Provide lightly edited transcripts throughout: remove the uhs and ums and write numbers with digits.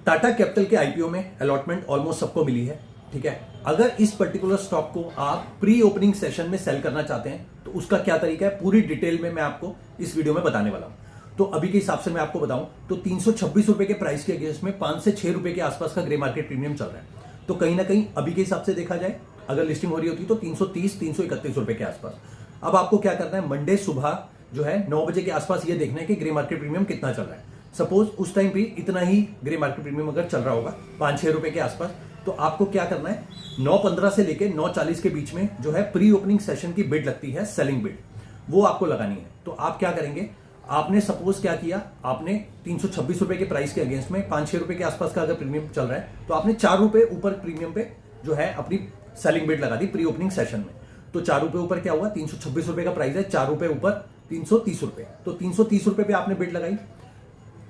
Tata capital के IPO में allotment almost सबको मिली है, ठीक है। अगर इस पर्टिकुलर स्टॉक को आप प्री ओपनिंग सेशन में सेल करना चाहते हैं तो उसका क्या तरीका है, पूरी डिटेल में मैं आपको इस वीडियो में बताने वाला हूं। तो अभी के हिसाब से मैं आपको बताऊं तो 326 रुपए के प्राइस के अगेंस्ट में 5 से 6 रुपए के आसपास का ग्रे मार्केट प्रीमियम चल रहा है। तो कहीं ना कहीं अभी के हिसाब से देखा जाए, अगर लिस्टिंग हो रही होती तो 330-331 रुपए के आसपास। अब आपको क्या करना है, मंडे सुबह जो है 9 बजे के आसपास ये देखना है कि ग्रे मार्केट प्रीमियम कितना चल रहा है। सपोज उस टाइम पे इतना ही ग्रे मार्केट प्रीमियम अगर चल रहा होगा 5-6 रुपए के आसपास, तो आपको क्या करना है, 9:15 से लेके 9:40 के बीच में जो है प्री ओपनिंग सेशन की बिड लगती है, सेलिंग बिड, वो आपको लगानी है। तो आप क्या करेंगे, आपने सपोज क्या किया, आपने 326 रुपए के प्राइस के अगेंस्ट में 5-6 रुपए के आसपास का अगर प्रीमियम चल रहा है तो आपने 4 रुपए ऊपर प्रीमियम पे जो है अपनी सेलिंग बिड लगा दी प्री ओपनिंग सेशन में। तो 4 रुपए ऊपर क्या हुआ, 326 रुपए का प्राइस है, 4 रुपए ऊपर 330 रुपए, तो 330 रुपए पे आपने बिड लगाई।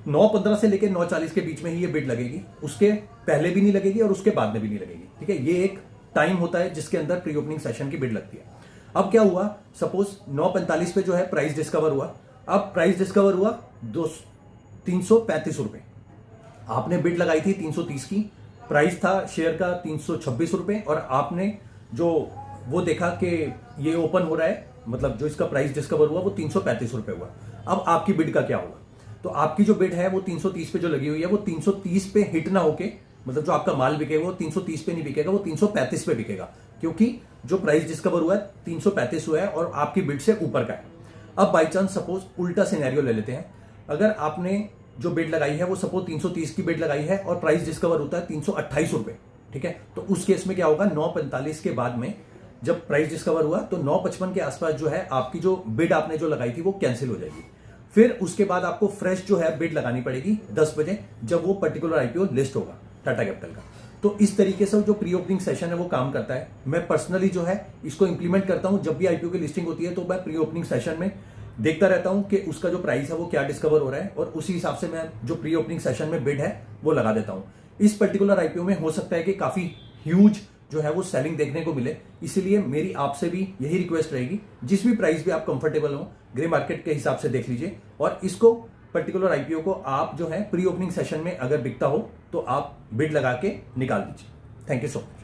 9:15 से लेकर 9:40 के बीच में ही ये बिड लगेगी, उसके पहले भी नहीं लगेगी और उसके बाद में भी नहीं लगेगी, ठीक है। ये एक टाइम होता है जिसके अंदर प्री ओपनिंग सेशन की बिड लगती है। अब क्या हुआ, सपोज 9:45 पे जो है प्राइस डिस्कवर हुआ। अब प्राइस डिस्कवर हुआ 335 रुपए, आपने बिड लगाई थी 330 की, प्राइस था शेयर का 326 रुपए, और आपने जो वो देखा कि ये ओपन हो रहा है, मतलब जो इसका प्राइस डिस्कवर हुआ वो 335 रुपए हुआ। अब आपकी बिड का क्या होगा, तो आपकी जो बिड है वो 330 पे जो लगी हुई है वो 330 पे हिट ना होके, मतलब जो आपका माल बिकेगा वो 330 पे नहीं बिकेगा, वो 335 पे बिकेगा, क्योंकि जो प्राइस डिस्कवर हुआ है 335 हुआ है और आपकी बिड से ऊपर का है। अब बाई चांस सपोज उल्टा सिनेरियो ले लेते हैं, अगर आपने जो बिड लगाई है वो सपोज 330 की बिड लगाई है और प्राइस डिस्कवर होता है 328 रुपए, ठीक है। तो उस केस में क्या होगा, 9:45 के बाद में जब प्राइस डिस्कवर हुआ तो 9:55 के आसपास जो है आपकी जो बिड आपने जो लगाई थी वो कैंसिल हो जाएगी। फिर उसके बाद आपको फ्रेश जो है बिड लगानी पड़ेगी 10 बजे, जब वो पर्टिकुलर आईपीओ लिस्ट होगा टाटा कैपिटल का। तो इस तरीके से जो प्री ओपनिंग सेशन है वो काम करता है। मैं पर्सनली जो है इसको इंप्लीमेंट करता हूं, जब भी आईपीओ की लिस्टिंग होती है तो मैं प्री ओपनिंग सेशन में देखता रहता हूं कि उसका जो प्राइस है वो क्या डिस्कवर हो रहा है, और उसी हिसाब से मैं जो प्री ओपनिंग सेशन में बिड है वो लगा देता हूं। इस पर्टिकुलर आईपीओ में हो सकता है कि काफी ह्यूज जो है वो सेलिंग देखने को मिले, इसलिए मेरी आपसे भी यही रिक्वेस्ट रहेगी, जिस भी प्राइस भी आप कंफर्टेबल हो ग्रे मार्केट के हिसाब से देख लीजिए, और इसको पर्टिकुलर आईपीओ को आप जो है प्री ओपनिंग सेशन में अगर बिकता हो तो आप बिड लगा के निकाल दीजिए। Thank you so much.